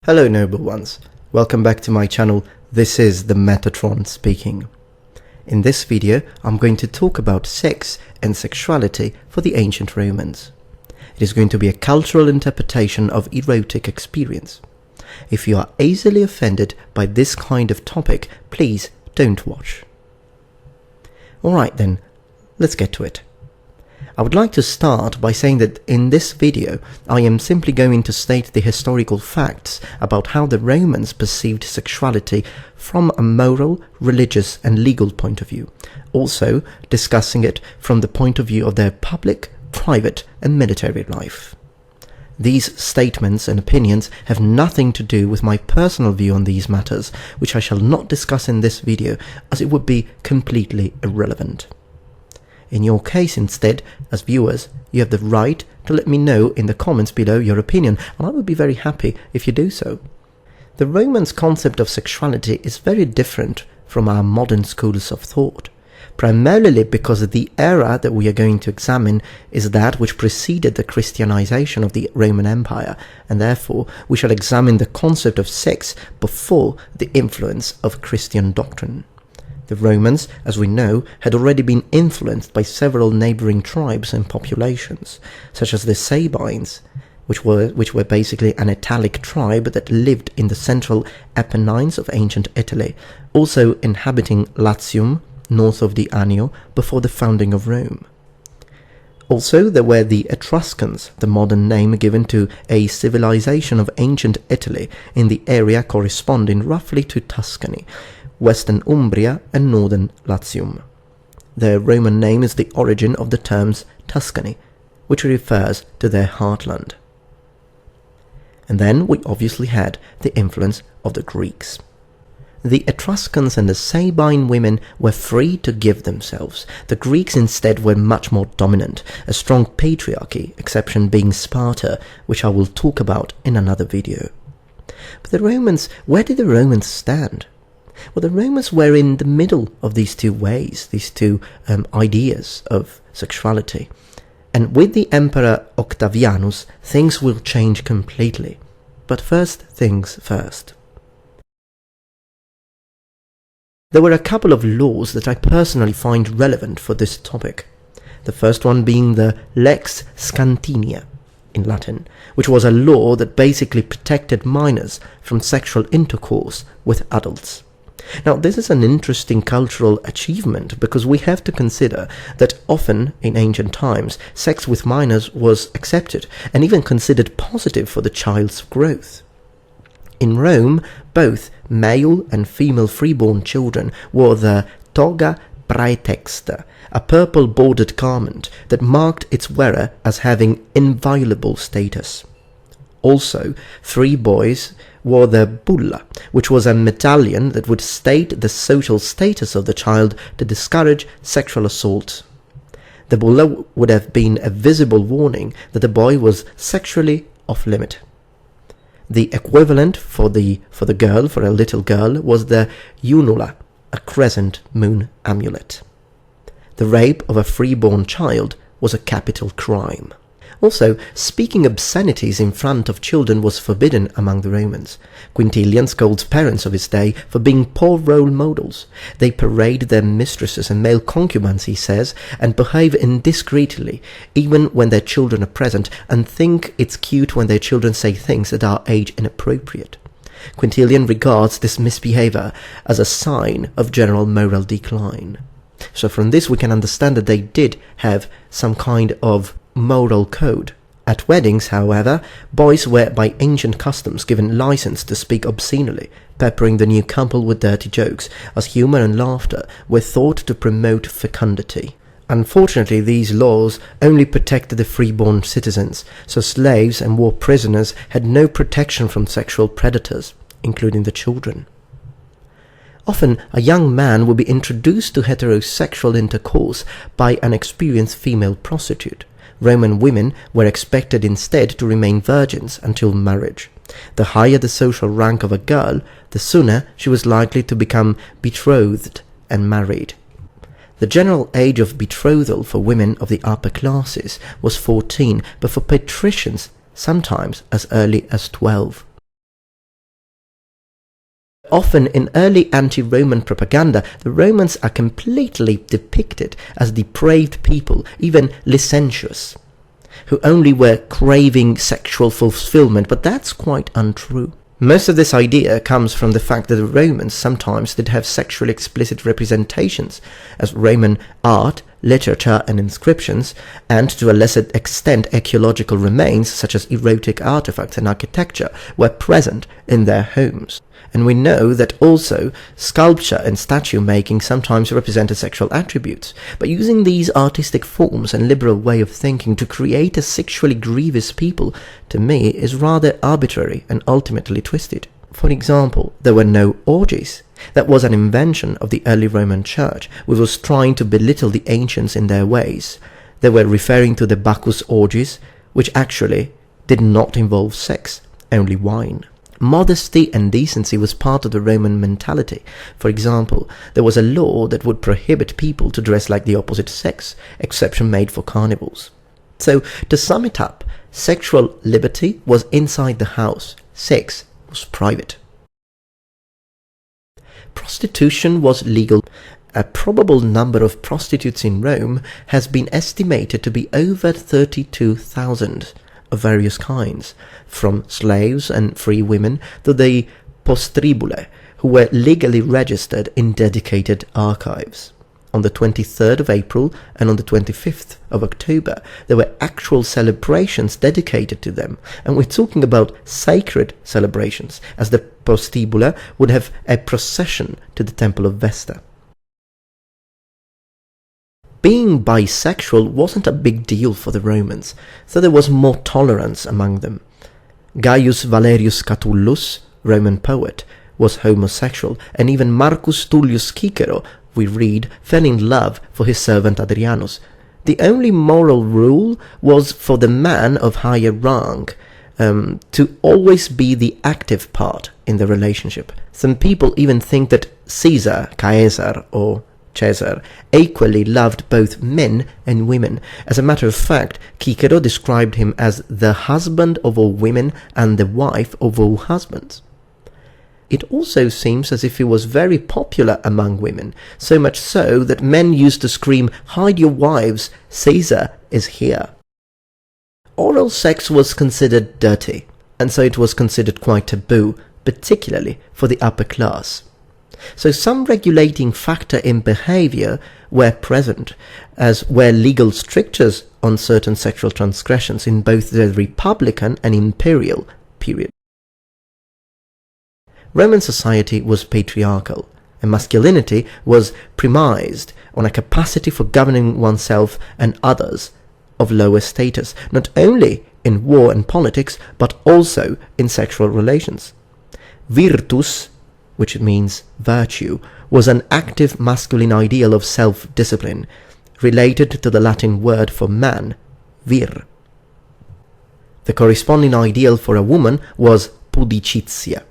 Hello noble ones, welcome back to my channel. This is the Metatron speaking. In this video I'm going to talk about sex and sexuality for the ancient Romans. It is going to be a cultural interpretation of erotic experience. If you are easily offended by this kind of topic, please don't watch. Alright then, let's get to it. I would like to start by saying that in this video I am simply going to state the historical facts about how the Romans perceived sexuality from a moral, religious and legal point of view, also discussing it from the point of view of their public, private and military life. These statements and opinions have nothing to do with my personal view on these matters, which I shall not discuss in this video as it would be completely irrelevant. In your case instead, as viewers, you have the right to let me know in the comments below your opinion, and I would be very happy if you do so. The Romans' concept of sexuality is very different from our modern schools of thought, primarily because the era that we are going to examine is that which preceded the Christianization of the Roman Empire, and therefore we shall examine the concept of sex before the influence of Christian doctrine. The Romans, as we know, had already been influenced by several neighbouring tribes and populations, such as the Sabines, which were basically an Italic tribe that lived in the central Apennines of ancient Italy, also inhabiting Latium, north of the Anio, before the founding of Rome. Also, there were the Etruscans, the modern name given to a civilization of ancient Italy in the area corresponding roughly to Tuscany, Western Umbria and Northern Latium. Their Roman name is the origin of the terms Tuscany, which refers to their heartland. And then we obviously had the influence of the Greeks. The Etruscans and the Sabine women were free to give themselves. The Greeks instead were much more dominant, a strong patriarchy, exception being Sparta, which I will talk about in another video. But the Romans, where did the Romans stand? Well, the Romans were in the middle of these two ways, these two ideas of sexuality. And with the Emperor Octavianus, things will change completely. But first things first. There were a couple of laws that I personally find relevant for this topic. The first one being the Lex Scantinia, in Latin, which was a law that basically protected minors from sexual intercourse with adults. Now, this is an interesting cultural achievement because we have to consider that often in ancient times sex with minors was accepted and even considered positive for the child's growth. In Rome, both male and female freeborn children wore the toga praetexta, a purple bordered garment that marked its wearer as having inviolable status. Also, free boys wore the bulla, which was a medallion that would state the social status of the child to discourage sexual assault. The bulla would have been a visible warning that the boy was sexually off limit. The equivalent for a little girl, was the unula, a crescent moon amulet. The rape of a freeborn child was a capital crime. Also, speaking obscenities in front of children was forbidden among the Romans. Quintilian scolds parents of his day for being poor role models. They parade their mistresses and male concubines, he says, and behave indiscreetly, even when their children are present, and think it's cute when their children say things that are age inappropriate. Quintilian regards this misbehavior as a sign of general moral decline. So from this we can understand that they did have some kind of moral code. At weddings, however, boys were by ancient customs given license to speak obscenely, peppering the new couple with dirty jokes, as humour and laughter were thought to promote fecundity. Unfortunately, these laws only protected the freeborn citizens, so slaves and war prisoners had no protection from sexual predators, including the children. Often, a young man would be introduced to heterosexual intercourse by an experienced female prostitute. Roman women were expected instead to remain virgins until marriage. The higher the social rank of a girl, the sooner she was likely to become betrothed and married. The general age of betrothal for women of the upper classes was 14, but for patricians sometimes as early as 12. Often in early anti-Roman propaganda, the Romans are completely depicted as depraved people, even licentious, who only were craving sexual fulfillment, but that's quite untrue. Most of this idea comes from the fact that the Romans sometimes did have sexually explicit representations, as Roman art, literature and inscriptions, and to a lesser extent archaeological remains such as erotic artifacts and architecture, were present in their homes. And we know that also sculpture and statue making sometimes represented sexual attributes, but using these artistic forms and liberal way of thinking to create a sexually grievous people, to me, is rather arbitrary and ultimately twisted. For example, there were no orgies. That was an invention of the early Roman Church, which was trying to belittle the ancients in their ways. They were referring to the Bacchus orgies, which actually did not involve sex, only wine. Modesty and decency was part of the Roman mentality. For example, there was a law that would prohibit people to dress like the opposite sex, exception made for carnivals. So, to sum it up, sexual liberty was inside the house, sex was private. Prostitution was legal. A probable number of prostitutes in Rome has been estimated to be over 32,000. Of various kinds, from slaves and free women to the postribule, who were legally registered in dedicated archives. On the 23rd of April and on the 25th of October, there were actual celebrations dedicated to them, and we're talking about sacred celebrations, as the postribula would have a procession to the temple of Vesta. Being bisexual wasn't a big deal for the Romans, so there was more tolerance among them. Gaius Valerius Catullus, Roman poet, was homosexual, and even Marcus Tullius Cicero, we read, fell in love for his servant Adrianus. The only moral rule was for the man of higher rank to always be the active part in the relationship. Some people even think that Caesar or Caesar equally loved both men and women. As a matter of fact, Cicero described him as the husband of all women and the wife of all husbands. It also seems as if he was very popular among women, so much so that men used to scream, "Hide your wives, Caesar is here." Oral sex was considered dirty, and so it was considered quite taboo, particularly for the upper class. So some regulating factor in behaviour were present, as were legal strictures on certain sexual transgressions in both the Republican and Imperial period. Roman society was patriarchal, and masculinity was premised on a capacity for governing oneself and others of lower status, not only in war and politics, but also in sexual relations. Virtus, which means virtue, was an active masculine ideal of self-discipline, related to the Latin word for man, vir. The corresponding ideal for a woman was pudicitia.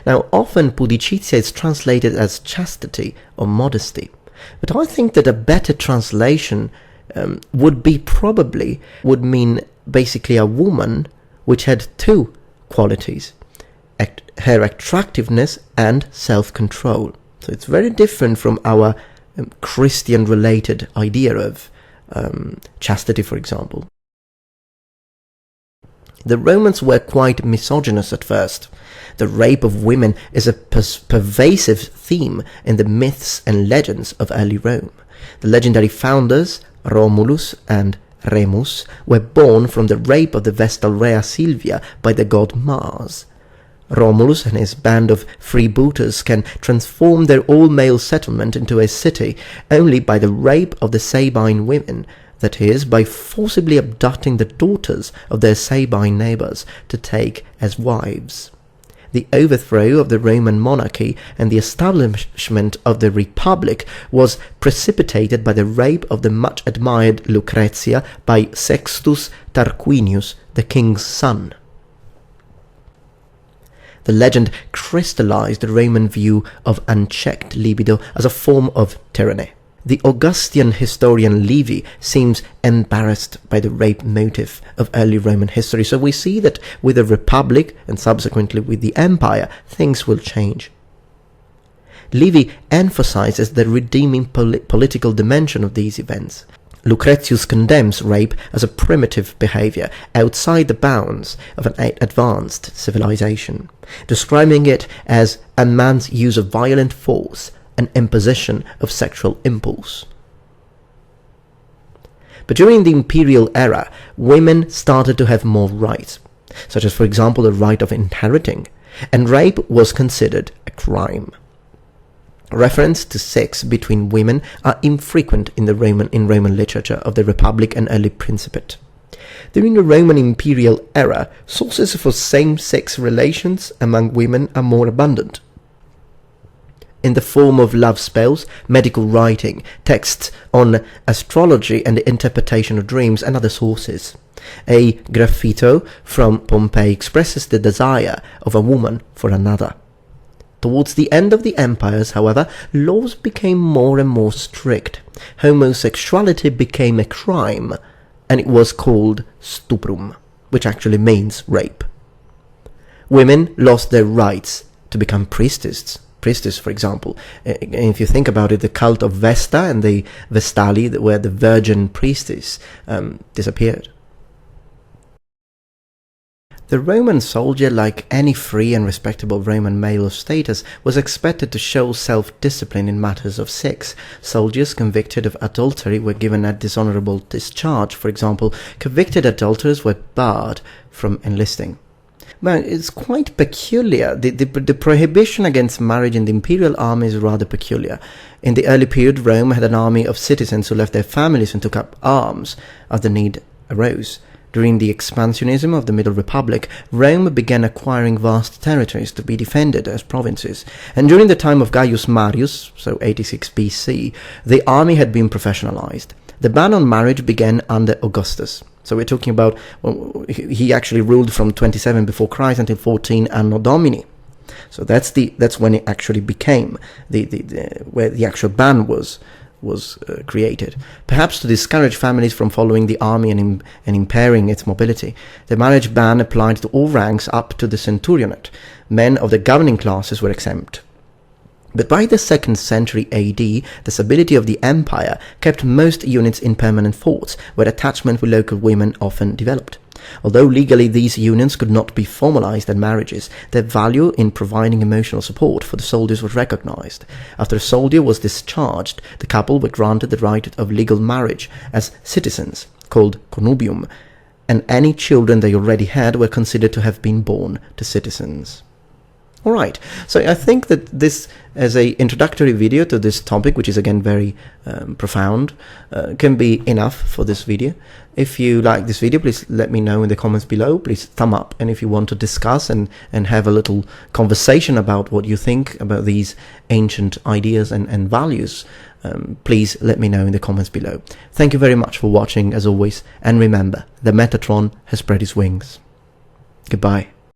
Now, often pudicitia is translated as chastity or modesty, but I think that a better translation would mean basically a woman which had two qualities: her attractiveness and self-control. So it's very different from our Christian-related idea of chastity, for example. The Romans were quite misogynist at first. The rape of women is a pervasive theme in the myths and legends of early Rome. The legendary founders, Romulus and Remus, were born from the rape of the Vestal Rhea Silvia by the god Mars. Romulus and his band of freebooters can transform their all-male settlement into a city only by the rape of the Sabine women, that is, by forcibly abducting the daughters of their Sabine neighbours to take as wives. The overthrow of the Roman monarchy and the establishment of the Republic was precipitated by the rape of the much-admired Lucretia by Sextus Tarquinius, the king's son. The legend crystallized the Roman view of unchecked libido as a form of tyranny. The Augustan historian Livy seems embarrassed by the rape motive of early Roman history, so we see that with the Republic and subsequently with the Empire, things will change. Livy emphasizes the redeeming political dimension of these events. Lucretius condemns rape as a primitive behavior outside the bounds of an advanced civilization, describing it as a man's use of violent force, an imposition of sexual impulse. But during the imperial era, women started to have more rights, such as, for example, the right of inheriting, and rape was considered a crime. Reference to sex between women are infrequent in Roman literature of the Republic and early Principate. During the Roman imperial era, sources for same-sex relations among women are more abundant, in the form of love spells, medical writing, texts on astrology and the interpretation of dreams, and other sources. A graffito from Pompeii expresses the desire of a woman for another. Towards the end of the empires, however, laws became more and more strict. Homosexuality became a crime, and it was called stuprum, which actually means rape. Women lost their rights to become priestesses, for example. If you think about it, the cult of Vesta and the Vestali, where the virgin priestess disappeared. The Roman soldier, like any free and respectable Roman male of status, was expected to show self-discipline in matters of sex. Soldiers convicted of adultery were given a dishonorable discharge. For example, convicted adulterers were barred from enlisting. But it's quite peculiar. The prohibition against marriage in the imperial army is rather peculiar. In the early period, Rome had an army of citizens who left their families and took up arms as the need arose. During the expansionism of the Middle Republic, Rome began acquiring vast territories to be defended as provinces, and during the time of Gaius Marius, so 86 BC, the army had been professionalized. The ban on marriage began under Augustus. So we're talking about, well, he actually ruled from 27 before Christ until 14 Anno Domini. So that's when it actually became where the actual ban was created, perhaps to discourage families from following the army and impairing its mobility. The marriage ban applied to all ranks up to the centurionate. Men of the governing classes were exempt. But by the 2nd century AD, the stability of the empire kept most units in permanent forts, where attachment with local women often developed. Although legally these unions could not be formalized as marriages, their value in providing emotional support for the soldiers was recognized. After a soldier was discharged, the couple were granted the right of legal marriage as citizens, called connubium, and any children they already had were considered to have been born to citizens. Alright, so I think that this, as an introductory video to this topic, which is again very profound, can be enough for this video. If you like this video, please let me know in the comments below. Please thumb up, and if you want to discuss and have a little conversation about what you think about these ancient ideas and values, please let me know in the comments below. Thank you very much for watching, as always, and remember, the Metatron has spread his wings. Goodbye.